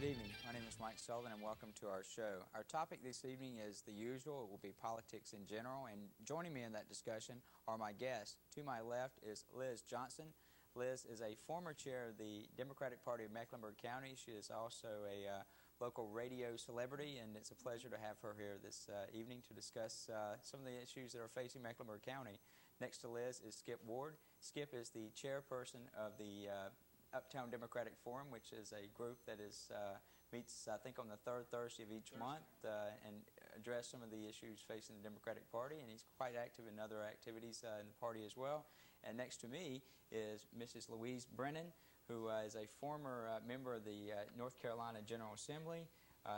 Good evening. My name is Mike Sullivan and welcome to our show. Our topic this evening is the usual. It will be politics in general, and joining me in that discussion are my guests. To my left is Liz Johnson. Liz is a former chair of the Democratic Party of Mecklenburg County. She is also a local radio celebrity, and it's a pleasure to have her here this evening to discuss some of the issues that are facing Mecklenburg County. Next to Liz is Skip Ward. Skip is the chairperson of the Uptown Democratic Forum, which is a group that meets, I think, on the third Thursday of each month and address some of the issues facing the Democratic Party, and he's quite active in other activities in the party as well. And next to me is Mrs. Louise Brennen, who is a former member of the North Carolina General Assembly.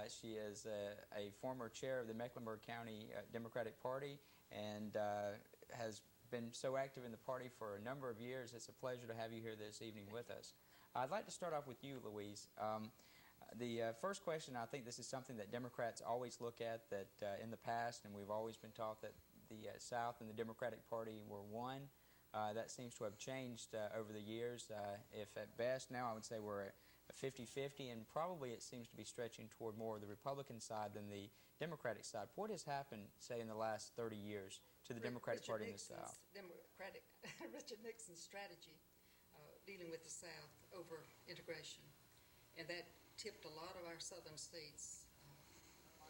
She is a former chair of the Mecklenburg County Democratic Party and has been so active in the party for a number of years. It's a pleasure to have you here this evening with us. I'd like to start off with you, Louise. The first question, I think this is something that Democrats always look at, that in the past, and we've always been taught that the South and the Democratic Party were one. That seems to have changed over the years. If at best now I would say we're a 50-50, and probably it seems to be stretching toward more of the Republican side than the Democratic side. What has happened, say, in the last 30 years to the Democratic Party in the South? Richard Nixon's strategy dealing with the South over integration, and that tipped a lot of our southern states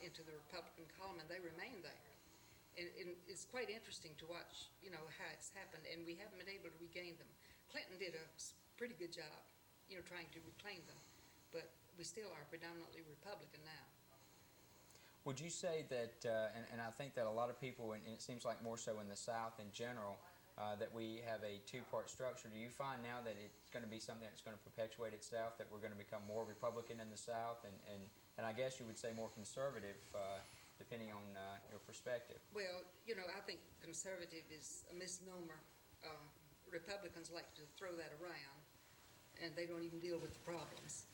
into the Republican column, and they remain there. And it's quite interesting to watch, how it's happened, and we haven't been able to regain them. Clinton did a pretty good job, trying to reclaim them, but we still are predominantly Republican now. Would you say that, and I think that a lot of people, and it seems like more so in the South in general, that we have a two-part structure. Do you find now that it's going to be something that's going to perpetuate itself, that we're going to become more Republican in the South, and I guess you would say more conservative, depending on your perspective? Well, I think conservative is a misnomer. Republicans like to throw that around, and they don't even deal with the problems.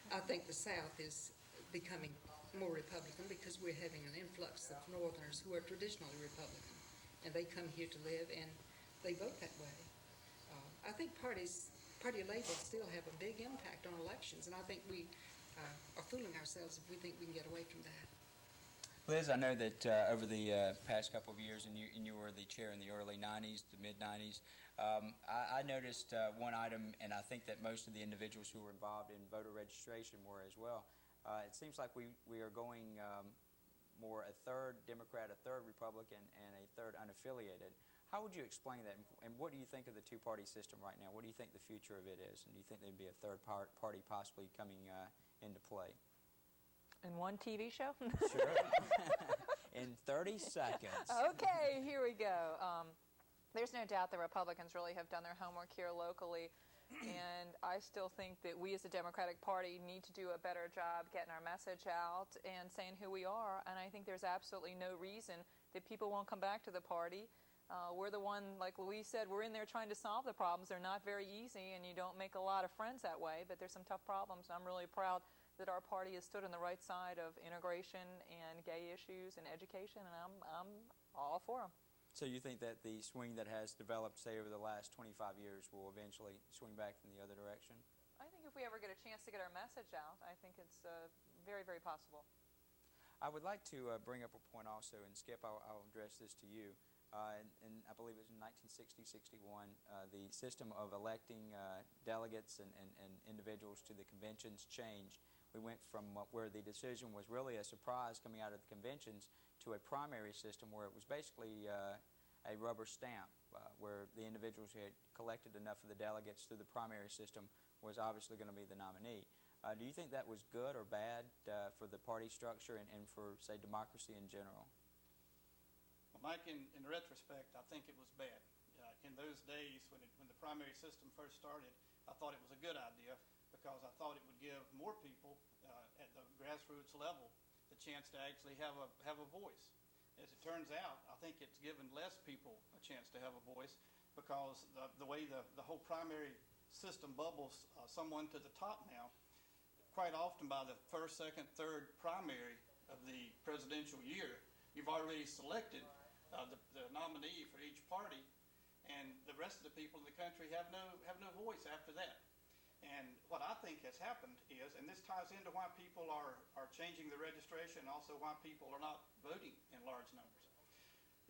I think the South is becoming more Republican because we're having an influx of Northerners who are traditionally Republican, and they come here to live and they vote that way. I think party labels still have a big impact on elections, and I think we are fooling ourselves if we think we can get away from that. Liz, I know that over the past couple of years, and you were the chair in the early 90s, the mid-90s, I noticed one item, and I think that most of the individuals who were involved in voter registration were as well. It seems like we are going more a third Democrat, a third Republican, and a third unaffiliated. How would you explain that, and what do you think of the two-party system right now? What do you think the future of it is, and do you think there'd be a third party possibly coming into play? In one TV show? Sure. In 30 seconds. Okay, here we go. There's no doubt the Republicans really have done their homework here locally, and I still think that we as the Democratic Party need to do a better job getting our message out and saying who we are, and I think there's absolutely no reason that people won't come back to the party. We're the one, like Louise said, we're in there trying to solve the problems. They're not very easy, and you don't make a lot of friends that way, but there's some tough problems, and I'm really proud that our party has stood on the right side of integration and gay issues and education, and I'm all for them. So you think that the swing that has developed, say, over the last 25 years will eventually swing back in the other direction? I think if we ever get a chance to get our message out, I think it's very, very possible. I would like to bring up a point also, and Skip, I'll address this to you. And I believe it was in 1960-61, the system of electing delegates and individuals to the conventions changed. We went from where the decision was really a surprise coming out of the conventions to a primary system where it was basically a rubber stamp, where the individuals who had collected enough of the delegates through the primary system was obviously going to be the nominee. Do you think that was good or bad for the party structure and for, say, democracy in general? Well, Mike, in retrospect, I think it was bad. In those days, when the primary system first started, I thought it was a good idea because I thought it would give more people at the grassroots level the chance to actually have a voice. As it turns out, I think it's given less people a chance to have a voice because the way the whole primary system bubbles someone to the top now, quite often by the first, second, third primary of the presidential year, you've already selected the nominee for each party, and the rest of the people in the country have no voice after that. And what I think has happened is, and this ties into why people are changing the registration, and also why people are not voting in large numbers,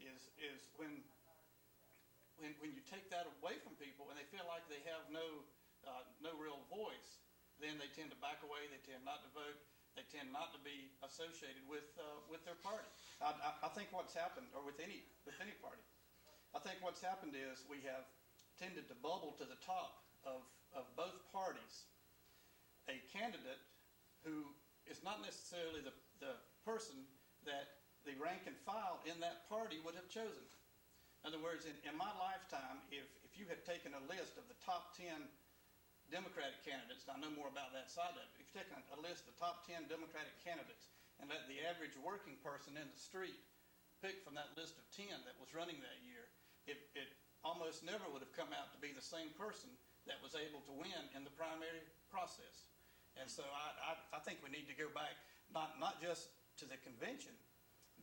is when you take that away from people and they feel like they have no real voice, then they tend to back away. They tend not to vote. They tend not to be associated with their party. I think what's happened, or with any party, I think what's happened is we have tended to bubble to the top of both parties a candidate who is not necessarily the person that the rank and file in that party would have chosen. In other words, in my lifetime, if you had taken a list of the top 10 Democratic candidates, and I know more about that side of it, if you've taken a list of the top 10 Democratic candidates and let the average working person in the street pick from that list of 10 that was running that year, it almost never would have come out to be the same person that was able to win in the primary process. And so I think we need to go back, not just to the convention,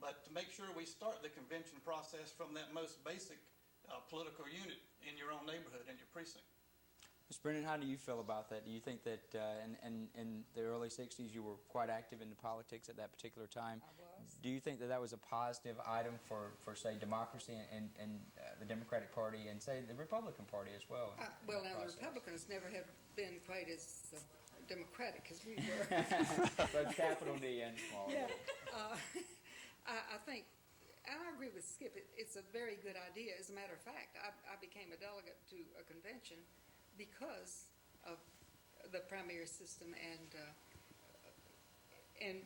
but to make sure we start the convention process from that most basic political unit in your own neighborhood, in your precinct. Ms. Brennen, how do you feel about that? Do you think that in the early 60s you were quite active in the politics at that particular time? I was. Do you think that was a positive item for say, democracy and the Democratic Party and, say, the Republican Party as well? Well, now, the Republicans never have been quite as democratic as we were. Both capital D and small d. I think, and I agree with Skip, it's a very good idea. As a matter of fact, I became a delegate to a convention because of the primary system and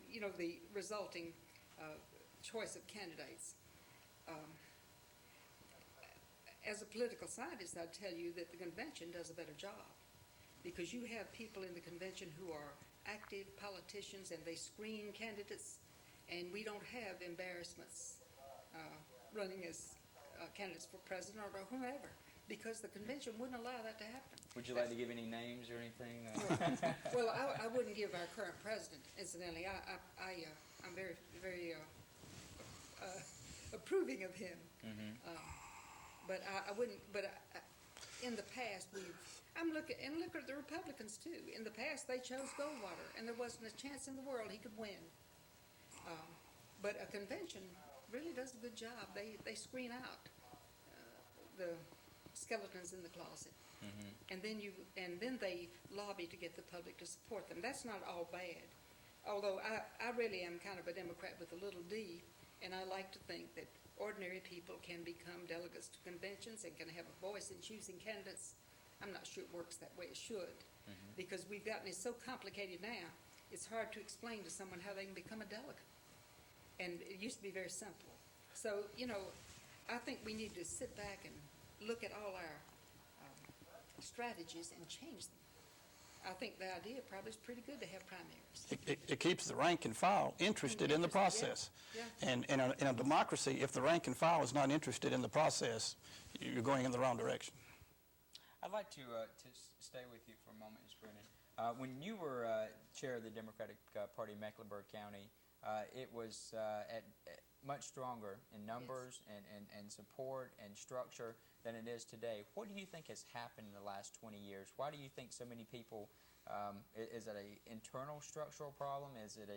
you know, the resulting choice of candidates. As a political scientist, I'd tell you that the convention does a better job because you have people in the convention who are active politicians and they screen candidates, and we don't have embarrassments running as candidates for president or whomever, because the convention wouldn't allow that to happen. Would you like to give any names or anything? Well, I wouldn't give our current president, incidentally. I'm very, very approving of him. Mm-hmm. But I wouldn't, but in the past, look at the Republicans too. In the past, they chose Goldwater, and there wasn't a chance in the world he could win. But a convention really does a good job. They screen out the skeletons in the closet, and then they lobby to get the public to support them. That's not all bad. Although I really am kind of a Democrat with a little d, and I like to think that ordinary people can become delegates to conventions and can have a voice in choosing candidates. I'm not sure it works that way. It should, because we've gotten it so complicated now. It's hard to explain to someone how they can become a delegate, and it used to be very simple. So, you know, I think we need to sit back and look at all our strategies and change them. I think the idea probably is pretty good to have primaries. It keeps the rank and file interested in the process. Yeah. And in a democracy, if the rank and file is not interested in the process, you're going in the wrong direction. I'd like to stay with you for a moment, Ms. Brennen. When you were chair of the Democratic Party in Mecklenburg County, it was much stronger in numbers, yes, and support and structure than it is today. What do you think has happened in the last 20 years? Why do you think so many people, is it an internal structural problem? Is it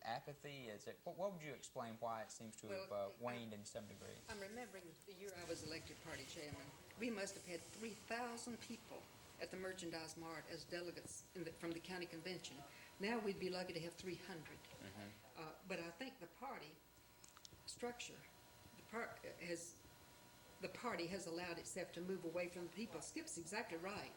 apathy? What would you explain why it seems to have waned in some degree? I'm remembering the year I was elected party chairman. We must have had 3,000 people at the Merchandise Mart as delegates from the county convention. Now we'd be lucky to have 300. But I think the party structure, the party has allowed itself to move away from the people. Skip's exactly right.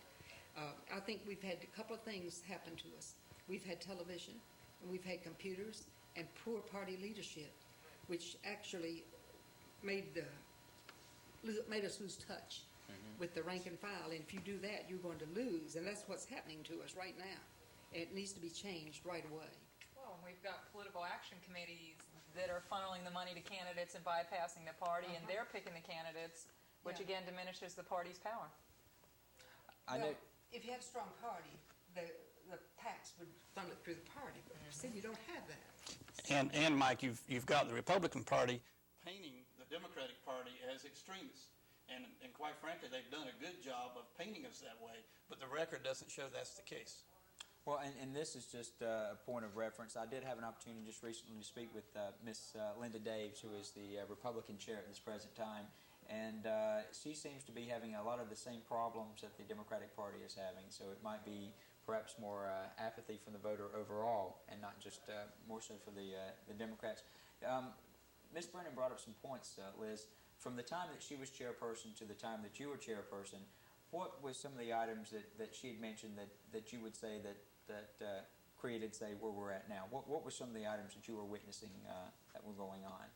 I think we've had a couple of things happen to us. We've had television, and we've had computers, and poor party leadership, which actually made us lose touch with the rank and file. And if you do that, you're going to lose, and that's what's happening to us right now. And it needs to be changed right away. Well, we've got political action committees that are funneling the money to candidates and bypassing the party, and they're picking the candidates, which again diminishes the party's power. If you had a strong party, the tax would funnel it through the party. But see, you don't have that. And Mike, you've got the Republican Party painting the Democratic Party as extremists. And quite frankly, they've done a good job of painting us that way, but the record doesn't show that's the case. Well, and this is just a point of reference. I did have an opportunity just recently to speak with Miss Linda Daves, who is the Republican chair at this present time, and she seems to be having a lot of the same problems that the Democratic Party is having. So it might be perhaps more apathy from the voter overall, and not just more so for the Democrats. Ms. Brennen brought up some points, Liz. From the time that she was chairperson to the time that you were chairperson, what was some of the items that she had mentioned that you would say that created, say, where we're at now? What were some of the items that you were witnessing that were going on?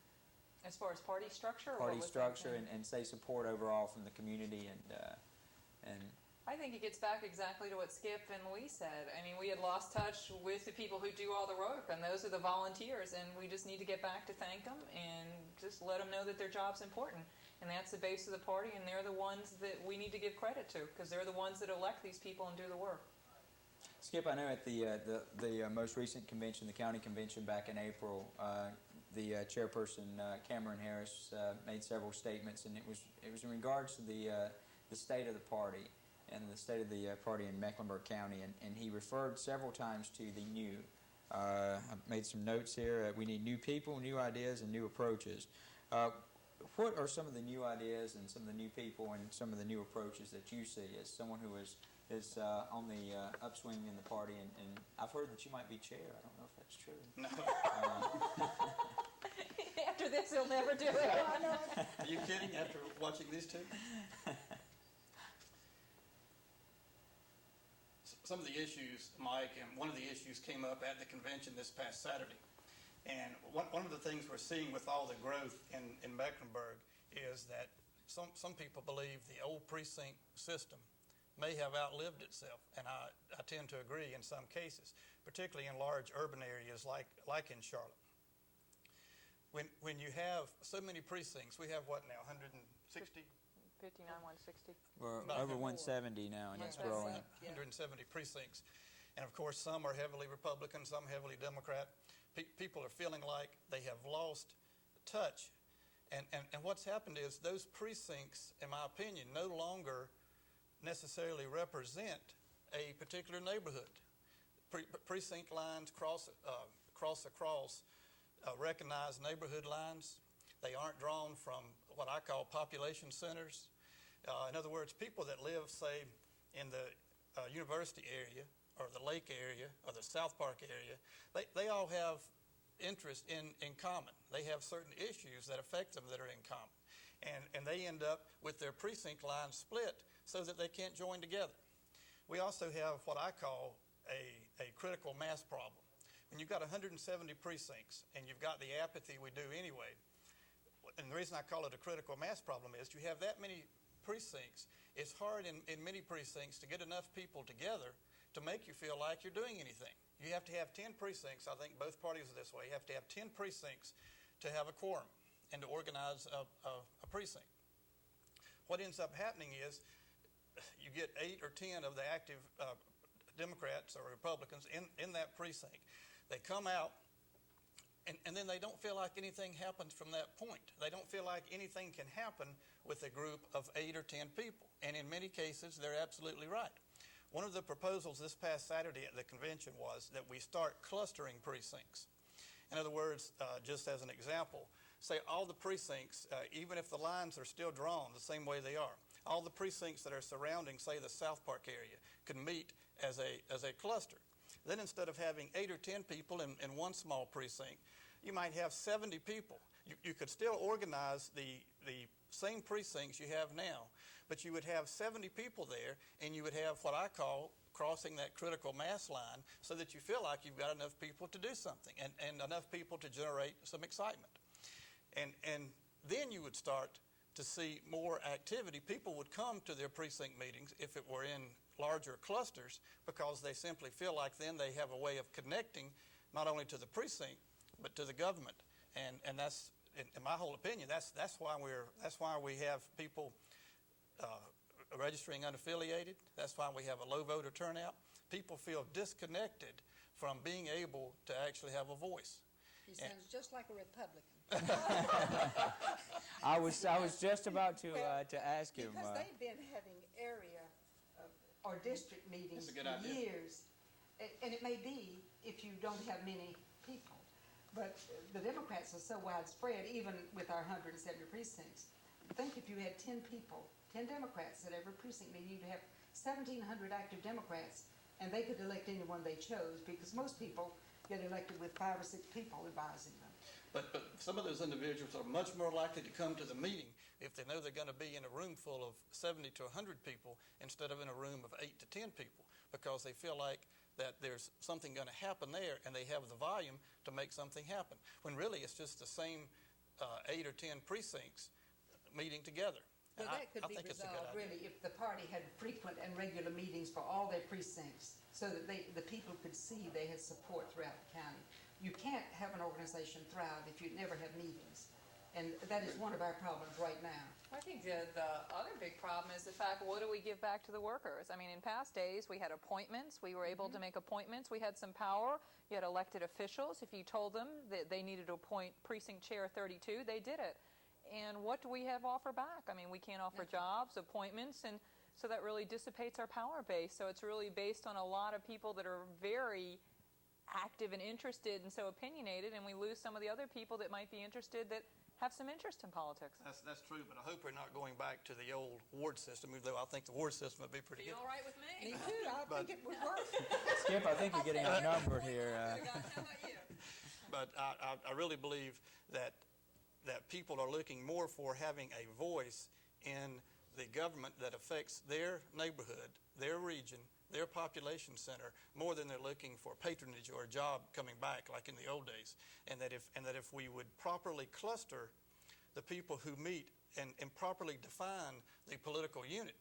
As far as party structure? Party structure and say support overall from the community and I think it gets back exactly to what Skip and Louise said. I mean, we had lost touch with the people who do all the work, and those are the volunteers, and we just need to get back to thank them and just let them know that their job's important. And that's the base of the party, and they're the ones that we need to give credit to, because they're the ones that elect these people and do the work. Skip, I know at the most recent convention, the county convention back in April, the chairperson Cameron Harris made several statements, and it was in regards to the state of the party and the state of the party in Mecklenburg County, and he referred several times to the new. I've made some notes here. We need new people, new ideas, and new approaches. What are some of the new ideas and some of the new people and some of the new approaches that you see as someone who is on the upswing in the party? And I've heard that you might be chair. I don't know if that's true. No. After this, he'll never do it. Are you kidding after watching these two? Some of the issues, Mike, and one of the issues came up at the convention this past Saturday. And one of the things we're seeing with all the growth in Mecklenburg is that some people believe the old precinct system may have outlived itself. And I tend to agree in some cases, particularly in large urban areas like in Charlotte. When you have so many precincts, we have what now, 160? 59, 160. We're over 170 now, and it's growing. 170 precincts. And of course, some are heavily Republican, some heavily Democrat. People are feeling like they have lost touch. And what's happened is those precincts, in my opinion, no longer necessarily represent a particular neighborhood. Precinct lines cross across recognized neighborhood lines. They aren't drawn from what I call population centers. In other words, people that live, say, in the university area or the lake area or the South Park area, they all have interest in common. They have certain issues that affect them that are in common. And they end up with their precinct lines split so that they can't join together. We also have what I call a critical mass problem. When you've got 170 precincts and you've got the apathy we do anyway, and the reason I call it a critical mass problem is you have that many precincts. It's hard in many precincts to get enough people together to make you feel like you're doing anything. You have to have 10 precincts. I think both parties are this way. You have to have 10 precincts to have a quorum and to organize a precinct. What ends up happening is you get 8 or 10 of the active Democrats or Republicans in that precinct. They come out, and then they don't feel like anything happens from that point. They don't feel like anything can happen with a group of 8 or 10 people. And in many cases, they're absolutely right. One of the proposals this past Saturday at the convention was that we start clustering precincts. In other words, just as an example, say all the precincts, even if the lines are still drawn the same way they are, all the precincts that are surrounding, say, the South Park area could meet as a cluster. Then instead of having 8 or 10 people in one small precinct, you might have 70 people. You could still organize the same precincts you have now, but you would have 70 people there, and you would have what I call crossing that critical mass line so that you feel like you've got enough people to do something and enough people to generate some excitement. And then you would start to see more activity. People would come to their precinct meetings if it were in larger clusters because they simply feel like then they have a way of connecting not only to the precinct but to the government. And that's, in my whole opinion, that's why we have people registering unaffiliated. That's why we have a low voter turnout. People feel disconnected from being able to actually have a voice. He sounds just like a Republican. I was just about to ask him. Because they've been having area or district meetings That's a good for idea. years. And it may be if you don't have many people. But the Democrats are so widespread, even with our 170 precincts. Think if you had 10 people, 10 Democrats at every precinct meeting, you'd have 1,700 active Democrats, and they could elect anyone they chose, because most people get elected with 5 or 6 people advising them. But some of those individuals are much more likely to come to the meeting if they know they're going to be in a room full of 70 to 100 people instead of in a room of 8 to 10 people, because they feel like that there's something going to happen there and they have the volume to make something happen, when really it's just the same 8 or 10 precincts meeting together. Well, that could be resolved, really, if the party had frequent and regular meetings for all their precincts, so that the people could see they had support throughout the county. You can't have an organization thrive if you never have meetings, and that is one of our problems right now. I think the other big problem is the fact, what do we give back to the workers? I mean, in past days, we had appointments. We were able to make appointments. We had some power. You had elected officials. If you told them that they needed to appoint precinct chair 32, they did it. And what do we have offer back? I mean, we can't offer jobs, appointments, and so that really dissipates our power base. So it's really based on a lot of people that are very active and interested and so opinionated, and we lose some of the other people that might be interested that have some interest in politics. That's true, but I hope we're not going back to the old ward system, even though I think the ward system would be pretty Be good. all right with me. Me too, I think it would work. Skip, I think you're getting outnumbered here. How about you? But I really believe that people are looking more for having a voice in the government that affects their neighborhood, their region, their population center, more than they're looking for patronage or a job coming back like in the old days. And that if we would properly cluster the people who meet and properly define the political unit,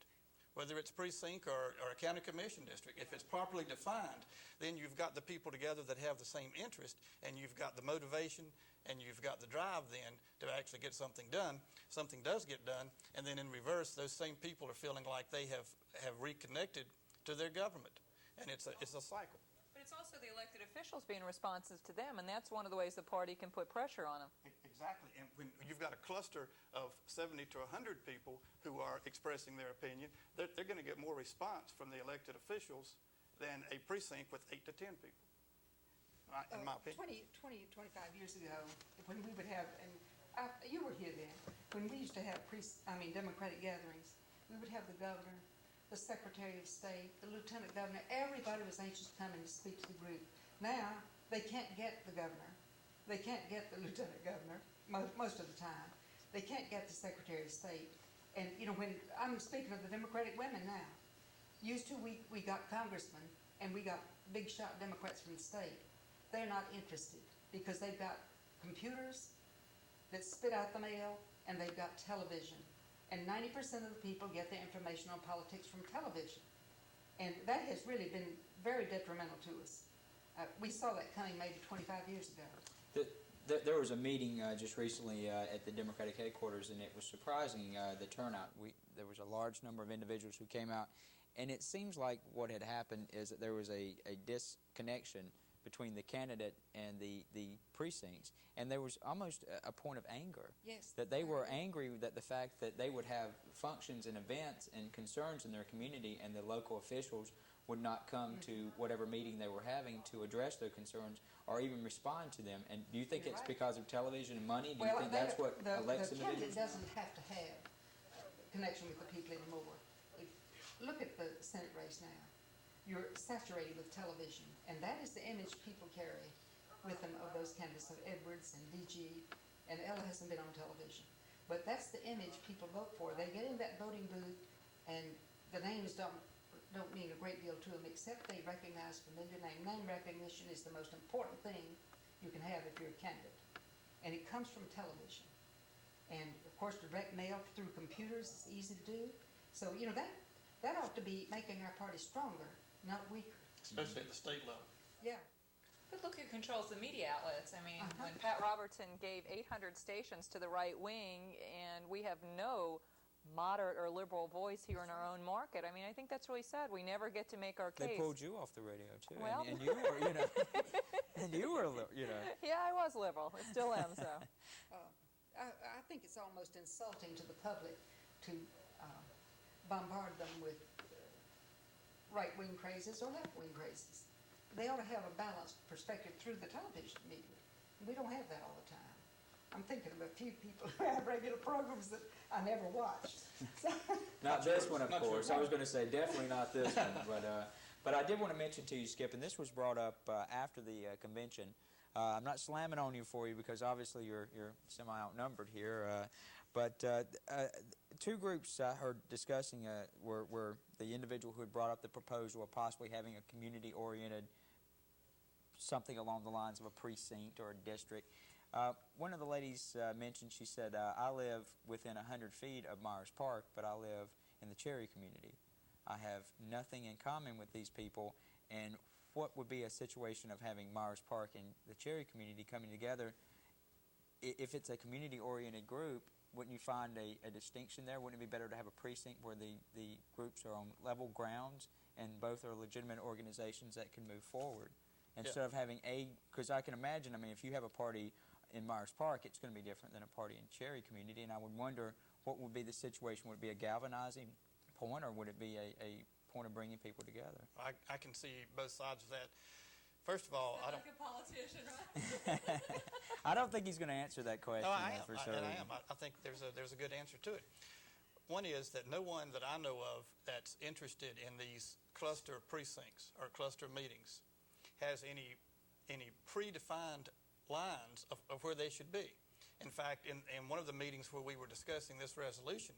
whether it's precinct or a county commission district, if it's properly defined, then you've got the people together that have the same interest, and you've got the motivation, and you've got the drive then to actually get something done. Something does get done, and then in reverse, those same people are feeling like they have reconnected to their government, and it's a cycle. But it's also the elected officials being responsive to them, and that's one of the ways the party can put pressure on them. Exactly, and when you've got a cluster of 70 to 100 people who are expressing their opinion, they're going to get more response from the elected officials than a precinct with 8 to 10 people, in my opinion. 25 years ago, when we would have, and you were here then, when we used to have Democratic gatherings, we would have the governor, the Secretary of State, the Lieutenant Governor. Everybody was anxious to come and speak to the group. Now, they can't get the governor. They can't get the Lieutenant Governor most of the time. They can't get the Secretary of State. And, when I'm speaking of the Democratic women now, used to we got congressmen and we got big shot Democrats from the state. They're not interested because they've got computers that spit out the mail, and they've got television. And 90% of the people get their information on politics from television. And that has really been very detrimental to us. We saw that coming maybe 25 years ago. There was a meeting just recently at the Democratic headquarters, and it was surprising, the turnout. There was a large number of individuals who came out, and it seems like what had happened is that there was a disconnection between the candidate and the precincts, and there was almost a point of anger. Yes. That they were angry that the fact that they would have functions and events and concerns in their community, and the local officials would not come to whatever meeting they were having to address their concerns or even respond to them. And do you think it's because of television and money? Do you think that's what elects the individuals? candidate doesn't have to have connection with the people anymore. Look at the Senate race now. You're saturated with television, and that is the image people carry with them of those candidates, of Edwards and DG, and Ella hasn't been on television. But that's the image people vote for. They get in that voting booth, and the names don't mean a great deal to them, except they recognize familiar name. Name recognition is the most important thing you can have if you're a candidate, and it comes from television. And of course, direct mail through computers is easy to do. So that ought to be making our party stronger, not weaker. Especially at the state level. Yeah. But look who controls the media outlets. I mean, when Pat Robertson gave 800 stations to the right wing, and we have no moderate or liberal voice here in our own market. I mean, I think that's really sad. We never get to make our case. They pulled you off the radio too, Well. and you were, you know, and you were, you know. Yeah, I was liberal. I still am, so. I think it's almost insulting to the public to bombard them with right-wing crazes or left-wing crazes. They ought to have a balanced perspective through the television media. We don't have that all the time. I'm thinking of a few people who have regular programs that I never watched. Not this one, of Not course. yours. I was going to say definitely not this one, but I did want to mention to you, Skip, and this was brought up after the convention. I'm not slamming on you for you because obviously you're semi-outnumbered here, but two groups I heard discussing were the individual who had brought up the proposal of possibly having a community-oriented something along the lines of a precinct or a district. One of the ladies mentioned, she said, I live within 100 feet of Myers Park, but I live in the Cherry community. I have nothing in common with these people, and what would be a situation of having Myers Park and the Cherry community coming together? If it's a community-oriented group, wouldn't you find a distinction there? Wouldn't it be better to have a precinct where the groups are on level grounds and both are legitimate organizations that can move forward? Instead of having because I can imagine, I mean, if you have a party in Myers Park, it's going to be different than a party in Cherry community, and I would wonder what would be the situation. Would it be a galvanizing point, or would it be a point of bringing people together? I can see both sides of that. First of all, I don't. Like a politician, right? I don't think he's going to answer that question. No, I am. For sure. I am. I think there's a good answer to it. One is that no one that I know of that's interested in these cluster precincts or cluster meetings has any predefined lines of where they should be. In fact, in one of the meetings where we were discussing this resolution,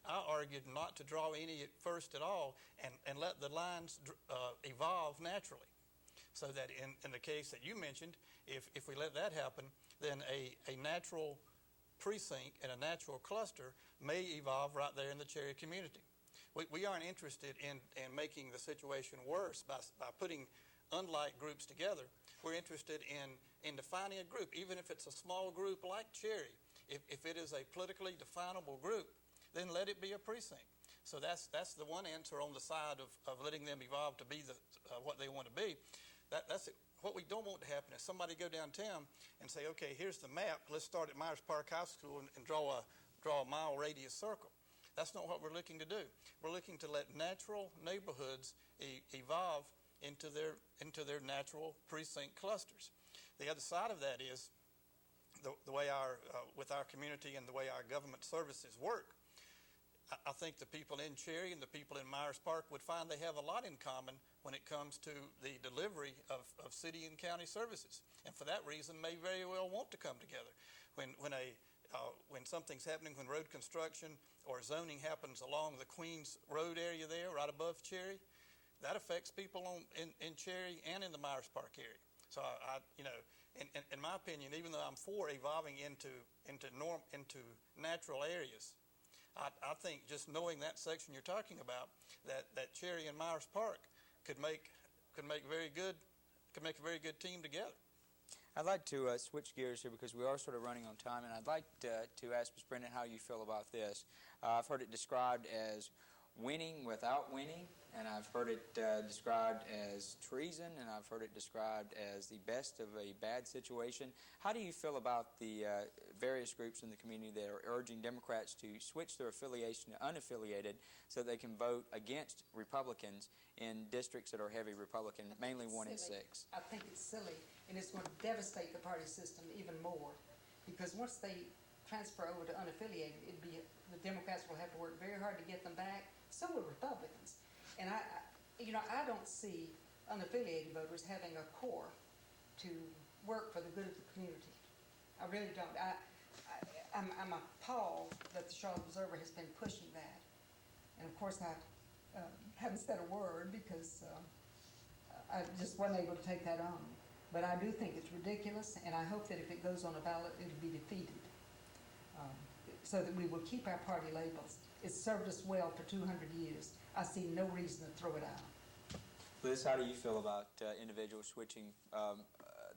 I argued not to draw any at first at all and let the lines evolve naturally. So that in the case that you mentioned, if we let that happen, then a natural precinct and a natural cluster may evolve right there in the Cherry community. We aren't interested in making the situation worse by putting unlike groups together. We're interested in defining a group, even if it's a small group like Cherry. If it is a politically definable group, then let it be a precinct. So that's the one answer on the side of letting them evolve to be what they want to be. That's it. What we don't want to happen is somebody go downtown and say, okay, here's the map. Let's start at Myers Park High School and draw a mile radius circle. That's not what we're looking to do. We're looking to let natural neighborhoods evolve into their natural precinct clusters. The other side of that is the way with our community and the way our government services work. I think the people in Cherry and the people in Myers Park would find they have a lot in common when it comes to the delivery of city and county services, and for that reason may very well want to come together. When something's happening, when road construction or zoning happens along the Queens Road area there, right above Cherry, that affects people in Cherry and in the Myers Park area. So in my opinion, even though I'm for evolving into natural areas, I think just knowing that section you're talking about, that Cherry and Myers Park could make a very good team together. I'd like to switch gears here because we are sort of running on time, and I'd like to ask Ms. Brennen how you feel about this. I've heard it described as winning without winning, and I've heard it described as treason, and I've heard it described as the best of a bad situation. How do you feel about the various groups in the community that are urging Democrats to switch their affiliation to unaffiliated so they can vote against Republicans in districts that are heavy Republican, mainly 1 and 6? I think it's silly, and it's going to devastate the party system even more, because once they transfer over to unaffiliated, the Democrats will have to work very hard to get them back. So will Republicans. And I don't see unaffiliated voters having a core to work for the good of the community. I really don't. I'm appalled that the Charlotte Observer has been pushing that. And of course I haven't said a word because I just wasn't able to take that on. But I do think it's ridiculous, and I hope that if it goes on a ballot, it'll be defeated. So that we will keep our party labels. It's served us well for 200 years. I see no reason to throw it out. Liz, how do you feel about individuals switching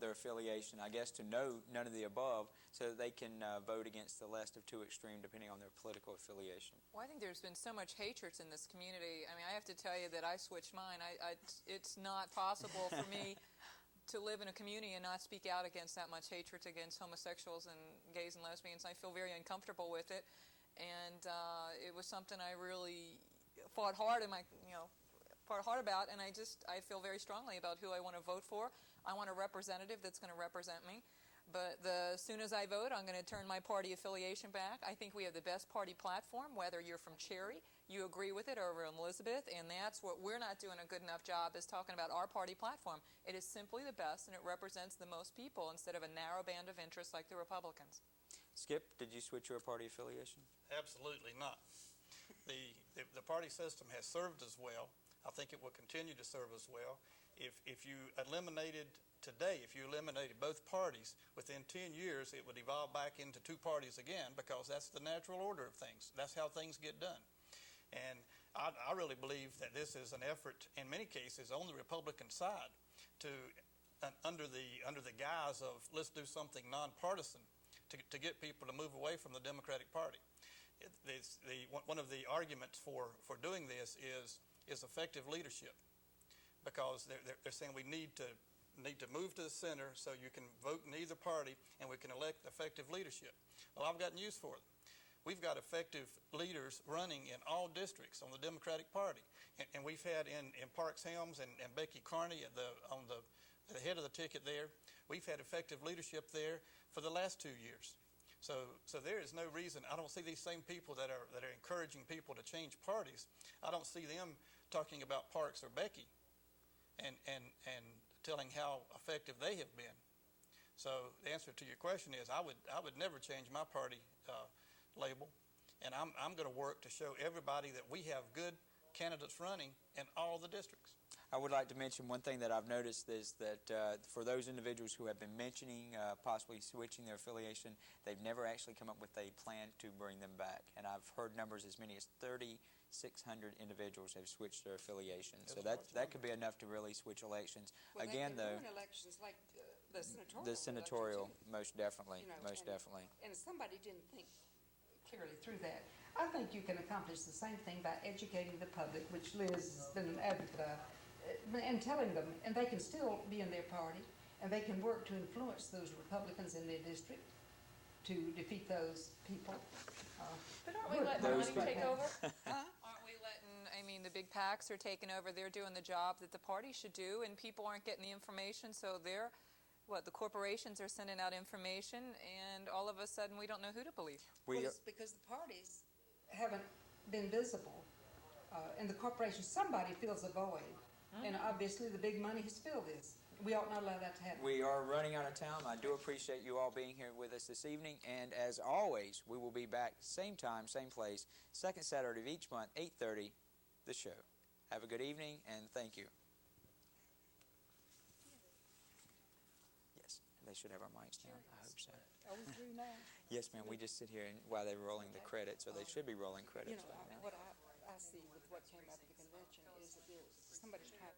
their affiliation, I guess to know none of the above, so that they can vote against the less of two extreme depending on their political affiliation. Well, I think there's been so much hatred in this community. I mean, I have to tell you that I switched mine. It's not possible for me to live in a community and not speak out against that much hatred against homosexuals and gays and lesbians. I feel very uncomfortable with it, and it was something I really fought hard about, and I feel very strongly about who I want to vote for. I want a representative that's going to represent me. But as soon as I vote, I'm going to turn my party affiliation back. I think we have the best party platform, whether you're from Cherry, you agree with it, or from Elizabeth, and that's what we're not doing a good enough job is talking about our party platform. It is simply the best, and it represents the most people instead of a narrow band of interests like the Republicans. Skip, did you switch your party affiliation? Absolutely not. The party system has served us well. I think it will continue to serve us well. If you eliminated both parties, within 10 years it would evolve back into two parties again, because that's the natural order of things. That's how things get done. And I really believe that this is an effort, in many cases, on the Republican side, to under the guise of let's do something nonpartisan to get people to move away from the Democratic Party. One of the arguments for doing this is effective leadership, because they're saying we need to move to the center so you can vote in either party and we can elect effective leadership. Well, I've got news for them. We've got effective leaders running in all districts on the Democratic Party, and we've had in Parks Helms and Becky Carney at the head of the ticket there. We've had effective leadership there for the last 2 years. So there is no reason. I don't see these same people that are encouraging people to change parties. I don't see them talking about Parks or Becky and telling how effective they have been. So the answer to your question is I would never change my party label, and I'm going to work to show everybody that we have good candidates running in all the districts. I would like to mention one thing that I've noticed is that for those individuals who have been mentioning possibly switching their affiliation, they've never actually come up with a plan to bring them back. And I've heard numbers as many as 3,600 individuals have switched their affiliation. So that could be enough to really switch elections. Well, Again, they though, ruin elections like the senatorial. the senatorial, election, too. most definitely, You know, most definitely. And somebody didn't think clearly through that. I think you can accomplish the same thing by educating the public, which Liz has been an advocate of, and telling them, and they can still be in their party, and they can work to influence those Republicans in their district to defeat those people. But aren't we letting the Those money take over? Huh? Aren't we letting, the big PACs are taking over, they're doing the job that the party should do, and people aren't getting the information, so the corporations are sending out information, and all of a sudden we don't know who to believe. Well, it's because the parties haven't been visible, and the corporations, somebody fills a void, and obviously the big money has filled this. We ought not allow that to happen. We are running out of time. I do appreciate you all being here with us this evening. And as always, we will be back same time, same place, second Saturday of each month, 8:30, the show. Have a good evening, and thank you. Yes, they should have our mics down. I hope so. Are we through now? Yes, ma'am. We just sit here and while they're rolling the credits, or they should be rolling You credits know, right now. what I see with what came out of the convention is that somebody's trying